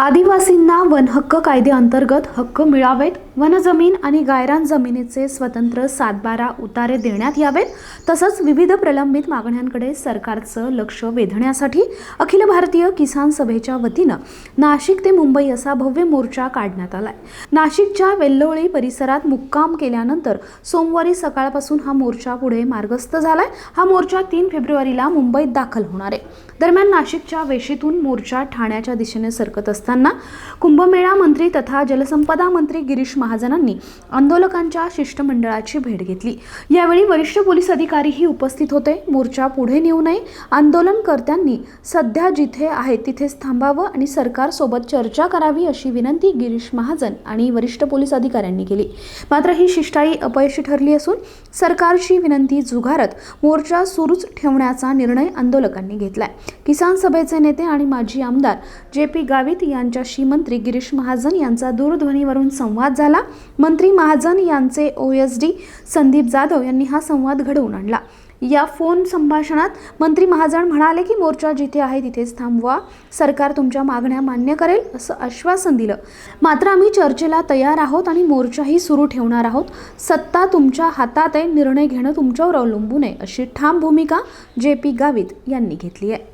आदिवासींना वन हक्क कायद्याअंतर्गत हक्क मिळावेत, वनजमीन आणि गायरान जमिनीचे स्वतंत्र 7/12 उतारे देण्यात यावेत, तसंच विविध प्रलंबित मागण्यांकडे सरकारचं लक्ष वेधण्यासाठी अखिल भारतीय किसान सभेच्या वतीनं नाशिक ते मुंबई असा भव्य मोर्चा काढण्यात आलाय। नाशिकच्या वेल्लोळी परिसरात मुक्काम केल्यानंतर सोमवारी सकाळपासून हा मोर्चा पुढे मार्गस्थ झालाय। हा मोर्चा 3 फेब्रुवारीला मुंबईत दाखल होणार आहे। दरम्यान नाशिकच्या वेशीतून मोर्चा ठाण्याच्या दिशेने सरकत असताना कुंभमेळा मंत्री तथा जलसंपदा मंत्री गिरीश महाजनांनी आंदोलकांच्या शिष्टमंडळाची भेट घेतली। यावेळी वरिष्ठ पोलीस अधिकारीही उपस्थित होते। मोर्चा पुढे नेऊ नये, आंदोलनकर्त्यांनी सध्या जिथे आहे तिथेच थांबावं आणि सरकारसोबत चर्चा करावी अशी विनंती गिरीश महाजन आणि वरिष्ठ पोलीस अधिकाऱ्यांनी केली। मात्र ही शिष्टाई अपयशी ठरली असून सरकारची विनंती झुगारत मोर्चा सुरूच ठेवण्याचा निर्णय आंदोलकांनी घेतलाय। किसान सभेचे नेते आणि माजी आमदार JP गावित यांच्याशी मंत्री गिरीश महाजन यांचा दूरध्वनीवरून संवाद झाला। मंत्री महाजन यांचे OSD संदीप जाधव यांनी हा संवाद घडवून आणला। या फोन संभाषणात मंत्री महाजन म्हणाले की मोर्चा जिथे आहे तिथेच थांबवा, सरकार तुमच्या मागण्या मान्य करेल असं आश्वासन दिलं। मात्र आम्ही चर्चेला तयार आहोत आणि मोर्चाही सुरू ठेवणार आहोत। सत्ता तुमच्या हातात आहे, निर्णय घेणं तुमच्यावर अवलंबून आहे अशी ठाम भूमिका JP गावित यांनी घेतली आहे।